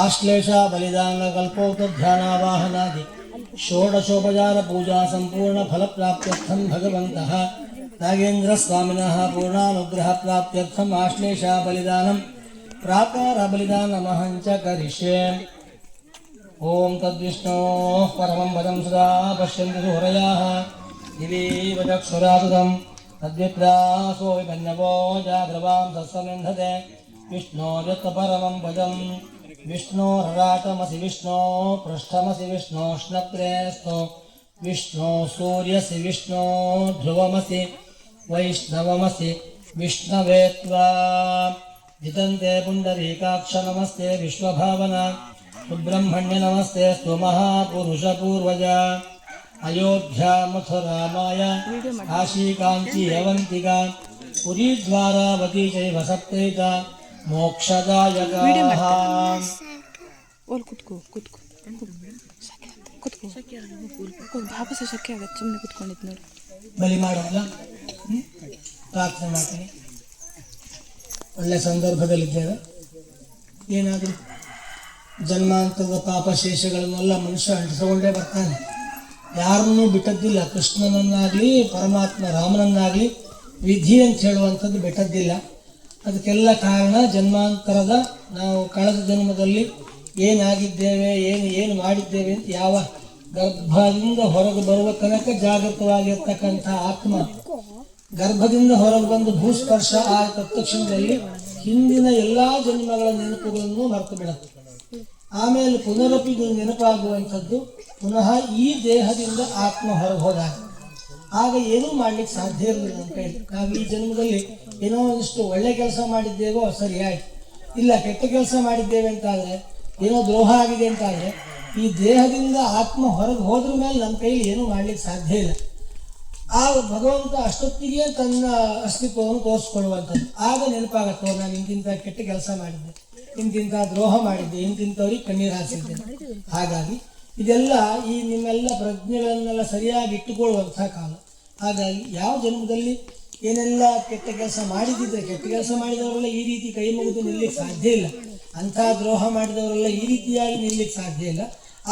आश्लेषा बलिदान कल्पोक्तध्यानावाहनादि षोडशोपचार पूजा संपूर्ण फल प्राप्त्यर्थं भगवन्तः नागेन्द्रस्वामिनः पूर्णानुग्रह प्राप्त्यर्थम् आश्लेषा बलिदानं प्राकार बलिदानमहं च करिष्ये। ओम तद्विष्णोः परमं पदं सदा पश्यन्तु सुहृदयाः दिवीव चक्षुरातुतं तद्विप्रासो विपन्नवो जाग्रवां सत्समिन्धते विष्णोर्यत् परमं पदं विष्णोर्राटमसि विष्णो पृष्ठमसि विष्णोष्णप्रेस्तो विष्णो सूर्यसि विष्णो ध्रुवमसि वैष्णवमसि विष्णवे त्वा जितन्ते पुण्डरीकाक्ष नमस्ते विश्वभावना सुब्रह्मण्य नमस्ते स्तु महापुरुषपूर्वजा अयोध्या मथुरा माया काशी कांची अवंतिका पुरी द्वारावती चैव सप्तैता मोक्षदायकाः। ಓಲ್ ಕುತ್ಕೋ ಕುತ್ಕೋ ಕುತ್ಕೋ ಭಾಪಸ ಶಕ್ಯ ಆಗತ್ತೆ ಸುಮ್ಮನೆ ಕುತ್ಕೊಂಡಿದ್ದು ನೋಡಿ. ಬಲಿ ಮಾಡೋಲ್ಲ, ಪ್ರಾರ್ಥನೆ ಮಾಡ್ತೀನಿ. ಒಳ್ಳೆ ಸಂದರ್ಭದಲ್ಲಿದ್ದೇವೆ. ಏನಾದರೂ ಜನ್ಮಾಂತರದ ಪಾಪಶೇಷಗಳನ್ನೆಲ್ಲ ಮನುಷ್ಯ ಅಂಟಿಸಿಕೊಂಡೇ ಬರ್ತಾನೆ. ಯಾರನ್ನೂ ಬಿಟ್ಟದ್ದಿಲ್ಲ. ಕೃಷ್ಣನನ್ನಾಗಲಿ ಪರಮಾತ್ಮ ರಾಮನನ್ನಾಗಲಿ ವಿಧಿ ಅಂತ ಹೇಳುವಂಥದ್ದು ಬಿಟ್ಟದ್ದಿಲ್ಲ. ಅದಕ್ಕೆಲ್ಲ ಕಾರಣ ಜನ್ಮಾಂತರದ ನಾವು ಕಳೆದ ಜನ್ಮದಲ್ಲಿ ಏನಾಗಿದ್ದೇವೆ, ಏನು ಮಾಡಿದ್ದೇವೆ ಅಂತ ಯಾವ ಗರ್ಭದಿಂದ ಹೊರಗೆ ಬರುವ ತನಕ ಜಾಗೃತವಾಗಿರ್ತಕ್ಕಂಥ ಆತ್ಮ ಗರ್ಭದಿಂದ ಹೊರಗೆ ಬಂದು ಭೂಸ್ಪರ್ಶ ಆದ ತಕ್ಷಣದಲ್ಲಿ ಹಿಂದಿನ ಎಲ್ಲ ಜನ್ಮಗಳ ನೆನಪುಗಳನ್ನು ಮರೆತು ಬಿಡುತ್ತೆ. ಆಮೇಲೆ ಪುನರಪಿ ನೆನಪಾಗುವಂಥದ್ದು ಪುನಃ ಈ ದೇಹದಿಂದ ಆತ್ಮ ಹೊರಗೆ ಹೋದಾಗ ಆಗ ಏನೂ ಮಾಡ್ಲಿಕ್ಕೆ ಸಾಧ್ಯ ಇರಲಿಲ್ಲ. ನಮ್ಮ ಕೈಲಿ ನಾವು ಈ ಜನ್ಮದಲ್ಲಿ ಏನೋ ಒಂದಿಷ್ಟು ಒಳ್ಳೆ ಕೆಲಸ ಮಾಡಿದ್ದೇವೋ ಸರಿ ಆಯ್ತು, ಇಲ್ಲ ಕೆಟ್ಟ ಕೆಲಸ ಮಾಡಿದ್ದೇವೆ ಅಂತಾದರೆ, ಏನೋ ದ್ರೋಹ ಆಗಿದೆ ಅಂತಾದರೆ ಈ ದೇಹದಿಂದ ಆತ್ಮ ಹೊರಗೆ ಹೋದ್ರ ಮೇಲೆ ನಮ್ಮ ಕೈಲಿ ಏನೂ ಮಾಡ್ಲಿಕ್ಕೆ ಸಾಧ್ಯ ಇಲ್ಲ. ಆ ಭಗವಂತ ಅಷ್ಟೊತ್ತಿಗೆ ತನ್ನ ಅಸ್ತಿತ್ವವನ್ನು ತೋರಿಸ್ಕೊಳ್ಳುವಂಥದ್ದು. ಆಗ ನೆನಪಾಗತ್ತೋ ನಾನು ಇಂತಿಂಥ ಕೆಟ್ಟ ಕೆಲಸ ಮಾಡಿದ್ದೆ, ಇಂತಿಂಥ ದ್ರೋಹ ಮಾಡಿದ್ದೆ, ಇಂತಿಂಥವ್ರಿಗೆ ಕಣ್ಣೀರು ಹಾಕಿದ್ದೇನೆ. ಹಾಗಾಗಿ ಇದೆಲ್ಲ ಈ ನಿಮ್ಮೆಲ್ಲ ಪ್ರಜ್ಞೆಗಳನ್ನೆಲ್ಲ ಸರಿಯಾಗಿ ಇಟ್ಟುಕೊಳ್ಳುವಂಥ ಕಾಲ. ಹಾಗಾಗಿ ಯಾವ ಜನ್ಮದಲ್ಲಿ ಏನೆಲ್ಲ ಕೆಟ್ಟ ಕೆಲಸ ಮಾಡಿದ್ದಿದ್ರೆ, ಕೆಟ್ಟ ಕೆಲಸ ಮಾಡಿದವರೆಲ್ಲ ಈ ರೀತಿ ಕೈ ಮುಗಿದು ನಿಲ್ಲಕ್ಕೆ ಸಾಧ್ಯ ಇಲ್ಲ. ಅಂಥ ದ್ರೋಹ ಮಾಡಿದವರೆಲ್ಲ ಈ ರೀತಿಯಾಗಿ ನಿಲ್ಲಕ್ಕೆ ಸಾಧ್ಯ ಇಲ್ಲ.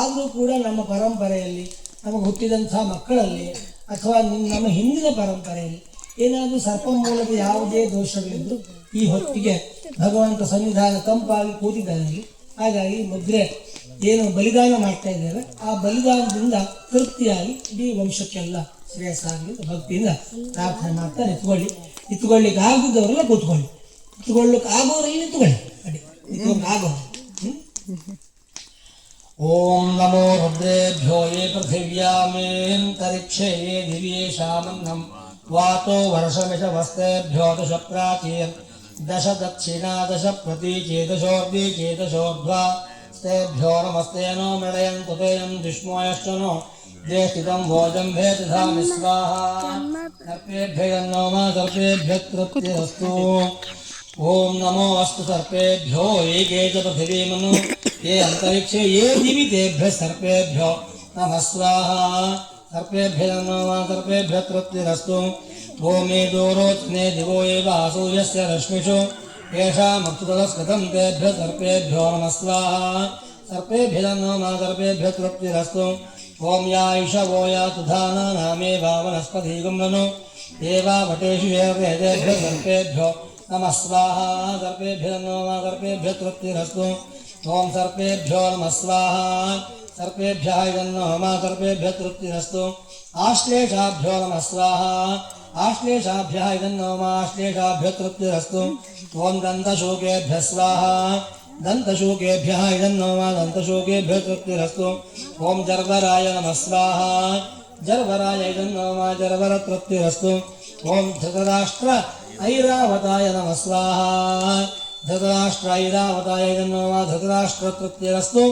ಆದರೂ ಕೂಡ ನಮ್ಮ ಪರಂಪರೆಯಲ್ಲಿ ನಮಗೆ ಹುಟ್ಟಿದಂಥ ಮಕ್ಕಳಲ್ಲಿ ಅಥವಾ ನಮ್ಮ ಹಿಂದಿನ ಪರಂಪರೆಯಲ್ಲಿ ಏನಾದರೂ ಸರ್ಪಮೂಲದ ಯಾವುದೇ ದೋಷಗಳಿದ್ದು ಈ ಹೊತ್ತಿಗೆ ಭಗವಂತ ಸನ್ನಿಧಾನ ತಂಪಾಗಿ ಕೂತಿದ್ದಾನೆ. ಹಾಗಾಗಿ ಮುದ್ರೆ ಏನು ಬಲಿದಾನ ಮಾಡ್ತಾ ಇದ್ದೇವೆ, ಆ ಬಲಿದಾನದಿಂದ ತೃಪ್ತಿಯಾಗಿ ಇಡೀ ವಂಶಕ್ಕೆಲ್ಲ ಶ್ರೇಯಸ್ಸಾಗಲಿ ಭಕ್ತಿಯಿಂದ ಪ್ರಾರ್ಥನೆ ಮಾಡ್ತಾ ನಿಂತ್ಕೊಳ್ಳಿಕ್ಕೆ ಆಗದಿದ್ದವರೆಲ್ಲ ಕೂತ್ಕೊಳ್ಳಿ, ನಿಂತ್ಕೊಳ್ಳಿಕ್ಕೆ ಆಗೋರೆಲ್ಲ ನಿಂತ್ಕೊಳ್ಳಿ, ಅಡಿ ನಿಂತ್ಕೊಳ್ಳಿಕ್ಕೆ ಆಗೋರು. ಓಂ ನಮೋ ರುದ್ರೇಭ್ಯೋ ಯೇ ಪೃಥಿವ್ಯಾಮೇಂತರಿಕ್ಷೇ ಯೇ ದಿವ್ಯೇಶಾಮನ್ನಂ ವಾತೋ ವರ್ಷಮಿಷವಸ್ತೇಭ್ಯೋ ದಶ ಪ್ರಾಚೀರ್ ದಶ ದಕ್ಷಿಣಾ ದಶ ಪ್ರತೀಚೇತಶೋರ್ಧಿ ಚೇತಶೋರ್ಧ್ವಾ ಸ್ತೆಭ್ಯೋ ನಮಸ್ತೇನೋ ಮೃಳಯಂತು ತೇಯಂ ದುಷ್ಮೋಯಶ್ಚನೋ ದೇಷ್ಟಿತಂ ಭೋಜಂ ಭೇದಧಾಮಿ ಸ್ವಾಹಾ ಸರ್ಪೇಭ್ಯೋ ಮಾ ಸರ್ಪೇಭ್ಯ ತೃಪ್ತಿರಸ್ತು. ಓಂ ನಮೋ ಅಸ್ತು ಸರ್ಪೇಭ್ಯೋ ಏಕೆ ಚ ಪೃಥಿವೀಮನು ಯೇ ಅಂತರಿಕ್ಷೇ ಯೇ ದಿವಿ ತೇಭ್ಯ ಸರ್ಪೇಭ್ಯೋ ನಮಃ ಸ್ವಾಹಾ ಸರ್ಪೇಭ್ಯ ನಮೋ ಮಾ ಸರ್ಪೇಭ್ಯ ತೃಪ್ತಿರಸ್ತು. ಓಮೇ ದೋರೋಚನೆ ದಿವೋ ಏವ ಸೂರ್ಯಸ್ಯ ರಶ್ಮಿಷು येषामक्तुतस्कृतं तेभ्यः सर्पेभ्यो नमः स्वाहा सर्पेभ्यः नमो मा सर्पेभ्यः तृप्तिरस्तु. ॐ या ईशवो यातु धानानामेवा वनस्पतिगं ननु एवावटेषु येभ्यः सर्पेभ्यो नमः स्वाहा सर्पेभ्यः नमो मा सर्पेभ्यः तृप्तिरस्तु. ॐ सर्पेभ्यो नमः स्वाहा सर्पेभ्यः नमो मा सर्पेभ्यः तृप्तिरस्तु. आश्लेषाभ्यो नमः स्वाहा आश्लेषाभ्यः नमो मा आश्लेषाभ्यः तृप्तिरस्तु. ओं दन्तशोकेभ्यः स्वाहा दन्तशोकेभ्यः नमो मा दन्तशोकेभ्यः तृप्तिरस्तु. ओं जर्वराय नमः स्वाहा जर्वराय नमो मा जर्वरतृप्तिरस्तु. ओं धृतराष्ट्र ऐरावताय नमः स्वाहा धृतराष्ट्र ऐरावताय नमो मा धृतराष्ट्रतृप्तिरस्तु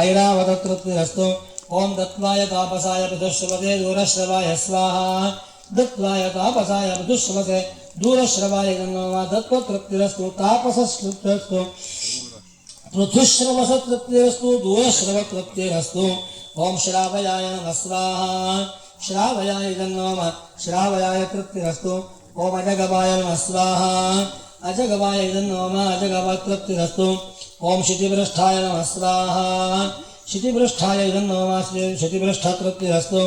ऐरावततृप्तिरस्तु. ओं दत्वाय तापसाय पृथुश्रवते दूरश्रवाय स्वाहा दत्वाय तापसाय पृथुश्रवते दूरश्रवाय नमो मा दत्वतृप्तिरस्तु तापसस्तृप्तिरस्तु पृथुश्रवसतृप्तिरस्तु दूरश्रवतृप्तिरस्तु. ओं श्रावयाय नमः स्वाहा श्रावयाय नमो मा श्रावयाय तृप्तिरस्तु. ओं अजगवाय नमः स्वाहा अजगवाय नमो मा अजगवतृप्तिरस्तु. ओम क्षितिपृष्ठाय नमः स्वाहा क्षितिपृष्ठाय इदं नमः क्षितिपृष्ठतृप्तिरस्तु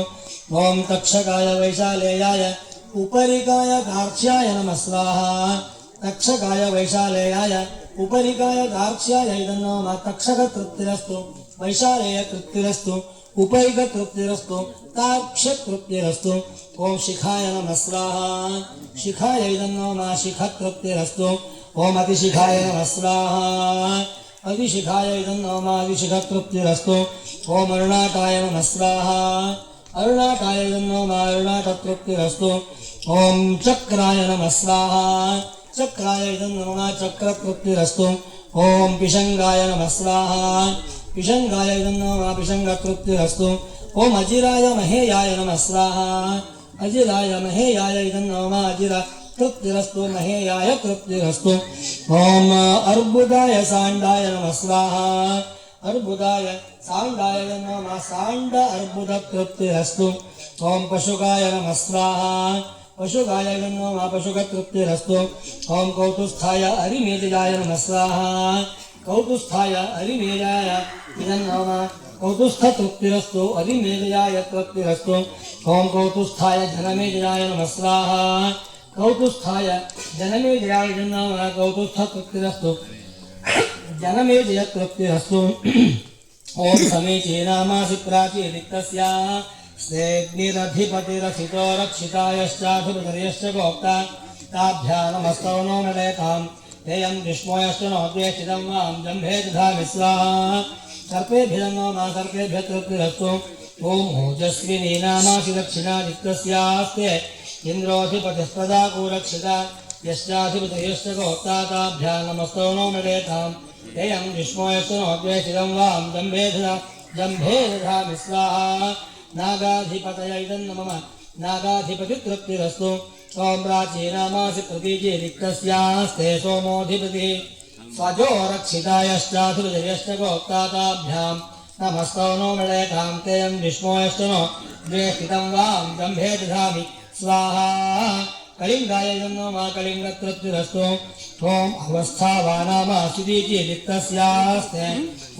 ओम तक्षकाय वैशालेयाय उपरिकाय गार्क्ष्याय नमः स्वाहा तक्षकाय वैशालेयाय उपरिकाय गार्क्ष्याय इदं नमः तक्षकतृप्तिरस्तु वैशालेयतृप्तिरस्तु उपैकतृप्तिरस्तु तार्क्ष्यतृप्तिरस्तु ओम शिखाय नमः स्वाहा शिखाय इदं नमः शिखतृप्तिरस्तु ओम अतिशिखाय नमः स्वाहा अतिशिखाय इदं नमः अतिशिखतृप्तिरस्तु ओम अरुणाकाय नमः स्वाहा अरुणाकाय इदं नमः अरुणाकतृप्तिरस्तु ओम चक्राय नमः स्वाहा चक्राय इदं नमः चक्रतृप्तिरस्तु ओम पिशंगाय नमः स्वाहा पिशंगाय इदं नमः पिशंगतृप्तिरस्तु ओम अजिराय महेयाय नमः स्वाहा अजिराय महेयाय इदं नमः अजिरतृप्तिरस्तु महेयाय तृप्तिरस्तु ओम अर्बुदाय सांडाय नमः स्वाहा अर्बुदाय सांडाय इदं नमः सांड अर्बुदतृप्तिरस्तु ओम पशुकाय नमः स्वाहा पशुकाय इदं नमः पशुकतृप्तिरस्तु ओम कौतुस्थाय अरिमेजयाय नमः स्वाहा कौतुस्थाय अरिमेजयाय इदं नमः कौतुस्थतृप्तिरस्तु अरिमेजयाय तृप्तिरस्तु ओम कौतुस्थाय जनमेजयाय नमः स्वाहा कौतुस्थाय जनमेजयाय इदं नमः कौतुस्थतृप्तिरस्तु जनमेजय तृप्तिरस्तु ओम समीचीनामासि प्राचीरिक्तस्या स्नेग्निरधिपतिरसितो रक्षितायश्चाधिपतिर्यश्च गोप्ता ताभ्यां नमस्तौ नो नडेताम् तेयं विष्णोयश्च नो द्वेष्टितं वां जम्भे दधामि स्वाहा सर्पेभ्यः नमः सर्पेभ्यः तृप्तिरस्तु ओम ओजस्विनी नामासि दक्षिणादित्यस्यास्ते इन्द्रोऽधिपतिस्पदाको रक्षिता यश्चाधिपतिर्यश्च गोप्ता ताभ्यां नमस्तौ नो नडेताम् तेयं विष्णोयश्च नो द्वेष्टितं वां जम्भे दधामि स्वाहा नागाधिपतय इदं नमः नागाधिपतितृप्तिरस्तु ओम प्राचीनामासि प्रतीचीरिक्तस्यास्ते सोमोऽधिपतिः स्वजो रक्षितायश्चाधिपतिर्यश्च गोप्ता ताभ्यां नमस्तौ नो नडेतां तेयं विष्णोयश्च नो द्वेष्टितं वां जम्भे दधामि स्वाहा कलिंगाय इदं नमः कलिंगतृप्तिरस्तु ओम अवस्थावानामासि प्रतीचीरिक्तस्यास्ते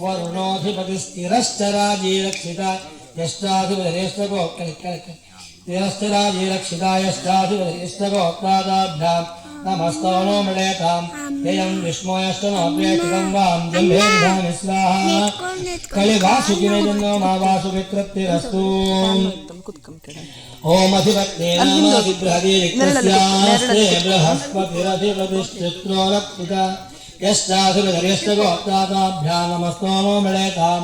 वरुणोऽधिपतिस्थिरश्च राजीरक्षिता यश्चाधिपतिर्यश्च गोप्तायश्चाधिपतिर्यश्च गोप्तादाभ्यां नमस्तौ नो नडेतां तेयं विष्णोयश्च नो द्वेष्टितं वां जम्भे दधामि स्वाहा कलिवासुकिनं नमः वासुकितृप्तिरस्तु ओम अधिपत्ये नामासि बृहदीरिक्तस्यास्ते बृहस्पतिरधिपतिश्चित्रो रक्षिता यश्चाधिपतिर्यश्च गोप्तादाभ्यां नमस्तौ नो नडेतां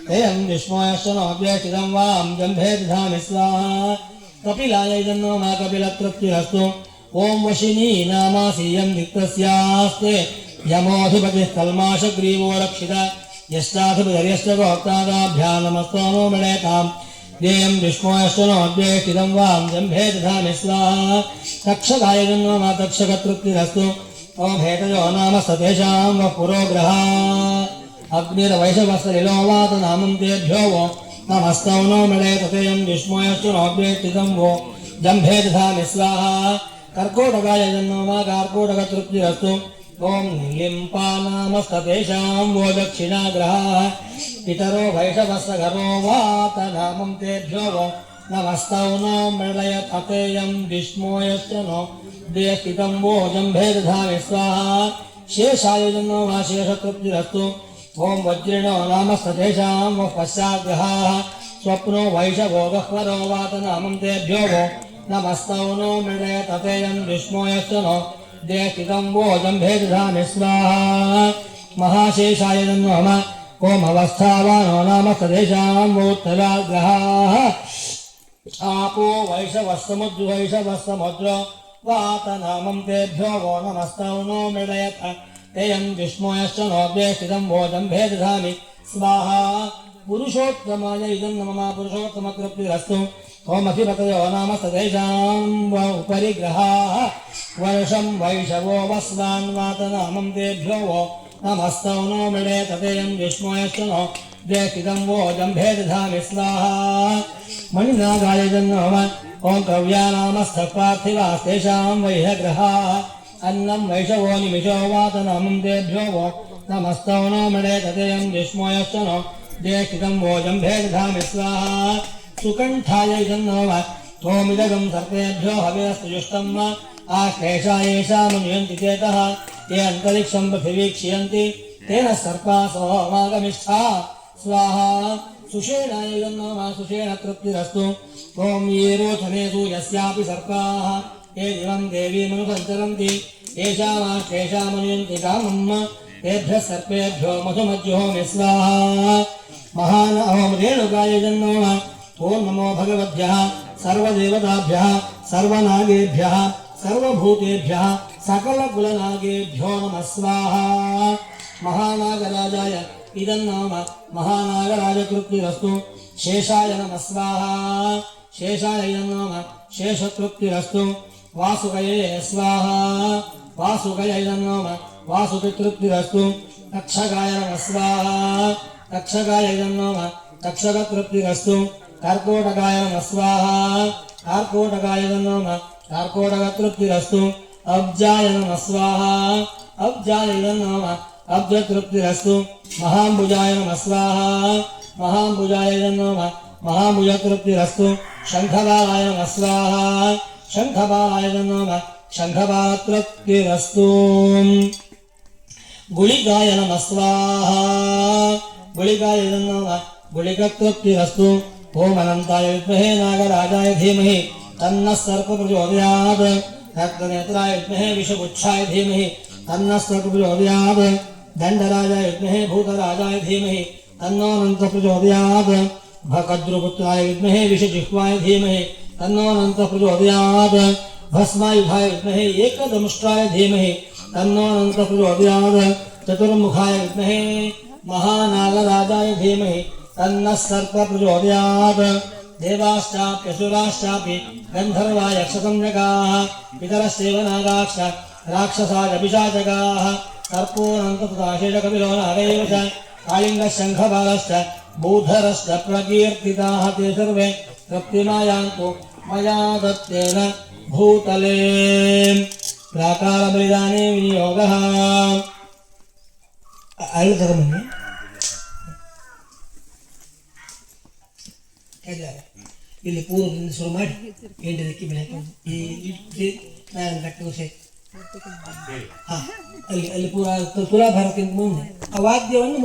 तेयं विष्णोयश्च नो द्वेष्टितं वां जम्भे दधामि स्वाहा कपिलाय इदं नमः कपिलतृप्तिरस्तु ओम वशिनी नामासि यं दिक्तस्यास्ते यमोऽधिपतिः कल्माषग्रीवो रक्षिता यश्चाधिपतिर्यश्च गोप्तादाभ्यां नमस्तौ नो नडेतां तेयं विष्णोयश्च नो द्वेष्टितं वां जम्भे दधामि स्वाहा तक्षकाय इदं नमः तक्षकतृप्तिरस्तु ओम हेतयो नाम सतेषां वः पुरोग्रहा अग्निर्वैशवस्सलिलो वातनामं तेभ्यो वो नमस्तौ नो नडेतां विष्णोयश्च नो द्वेष्टितं वो जम्भे दधामि स्वाहा कर्कोटकाय इदं नमः कर्कोटकतृप्तिरस्तु ओम निलिम्पानामस्ततेषां वो दक्षिणाग्रहाः पितरो वैशवस्सगरो वातनामं तेभ्यो वो नमस्तौ नो मृडयतेयं विष्णोयश्च नो द्वेष्टितं वो जम्भे दधामि स्वाहा शेषाय इदं नमः शेषतृप्तिरस्तु ओम वज्रिणो नामस्ततेषां वः पश्चाग्रहाः स्वप्नो वैशवो गह्वरो वातनामं तेभ्यो वो नमस्तौ नो मृडयतेयं विष्णोयश्च नो द्वेष्टितं वो जम्भे दधामि स्वाहा महाशेषाय इदं नमः ओम अवस्थावानो नामस्ततेषां वोत्तराग्रहाः आपो वैशवस्समुद्रो वातनामं तेभ्यो वो नमस्तौ नो मृडयतेयं विष्णोयश्च नो द्वेष्टितं वो जम्भे दधामि स्वाहा पुरुषोत्तमाय इदं नमः पुरुषोत्तमतृप्तिरस्तु ओम अधिपतयो नामस्ततेषां उपरिग्रहाः वर्षं वैशवो वस्वान् वातनामं तेभ्यो वो नमस्तौ नो मृडयतेयं विष्णोयश्च नो द्वेष्टितं वो जम्भे दधामि स्वाहा मणिनागाय इदं नमः ओम कव्यानामस्थः पार्थिवास्तेषां वैहग्रहाः अन्नं वैशवो निमिषो वातनामं तेभ्यो वो नमस्तौ नो मणे तदेयं विष्मोयश्च नो ज्येष्ठितं वोजं भेदधामि स्वाहा सुकण्ठाय इदन्नो वा त्वमिदगं सर्पेभ्यो हविरस्तु जुष्टं वा आश्लेषा येषामनुयन्ति चेतः ये अन्तरिक्षं पृथिवीक्षयन्ति तेन सर्पा सोमागमिष्ठा स्वाहा सुषेणाय इदन्नो वा सुषेण तृप्तिरस्तु ॐ ये रोचनेषु यस्यापि सर्पाः ये दिवं देवीमनुसञ्चरन्ति येषामाश्लेषामनुयन्ति कामम् तेभ्यः सर्पेभ्यो मधुमज्जुहोमि स्वाहा महान अहं रेणुकाय जन्नो ॐ नमो भगवद्भ्यः सर्वदेवताभ्यः सर्वनागेभ्यः सर्वभूतेभ्यः सकलकुलनागेभ्यो नमः स्वाहा महानागराजाय इदन्नाम महानागराजतृप्तिरस्तु शेषाय नमः स्वाहा शेषाय इदन्नाम शेषतृप्तिरस्तु वासुकये स्वाहा वासुकय इदन्नाम वासुतृप्तिरस्तु तक्षकाय नमः स्वाहा तक्षकाय इदन्नाम तक्षकतृप्तिरस्तु कर्कोटकाय नमः स्वाहा कार्कोटकाय इदन्नाम कार्कोटकतृप्तिरस्तु अब्जाय नमः स्वाहा अब्जाय इदन्नाम अब्जतृप्तिरस्तु महाम्बुजाय नमः स्वाहा महाम्बुजाय इदन्नाम महाम्बुजतृप्तिरस्तु शङ्खबालाय नमः स्वाहा शङ्खबालाय इदन्नाम शङ्खबालतृप्तिरस्तु गुलिकाय नमः स्वाहा गुलिकाय इदन्नाम गुलिकतृप्तिरस्तु ॐ अनन्ताय विद्महे नागराजाय धीमहि तन्नः सर्प प्रचोदयात् रक्तनेत्राय विद्महे विषगुच्छाय धीमहि तन्नः सर्प प्रचोदयात् दण्डराजाय विद्महे भूतराजाय धीमहि तन्नो अनन्त प्रचोदयात् भकद्रुपुत्राय विद्महे विषजिह्वाय धीमहि तन्नो अनन्त प्रचोदयात् भस्मायुधाय विद्महे एकदंष्ट्राय धीमहि तन्नो अनन्त प्रचोदयात् चतुर्मुखाय विद्महे महानागराजाय धीमहि तन्नः सर्प प्रचोदयात् देवाश्चाप्यसुराश्चापि गन्धर्वा यक्षकन्यकाः पितरश्चैव नागाश्च राक्षसादपिशाचकाः सर्पोऽनन्ततथाशेषकपिलो नागैव च कालिङ्गशङ्खबालश्च बूधरश्च प्रकीर्तिताः ते सर्वे तृप्तिमायान्तु मया दत्तेन भूतले प्राकारबलिदाने विनियोगः अळुतरमन्ये ಇಲ್ಲಿ ಪೂರ್ವದಿಂದ ಶುರು ಮಾಡಿ ಎಂಟದಕ್ಕೆ ಬೆಳೆ ಈ ನಾನು ಕಟ್ಟುವ ಅಲ್ಲಿ ಅಲ್ಲಿ ಪೂರ ತುಲಾಭಾರಕ್ಕಿಂತ ಮುಂದೆ ಆ ವಾದ್ಯವನ್ನು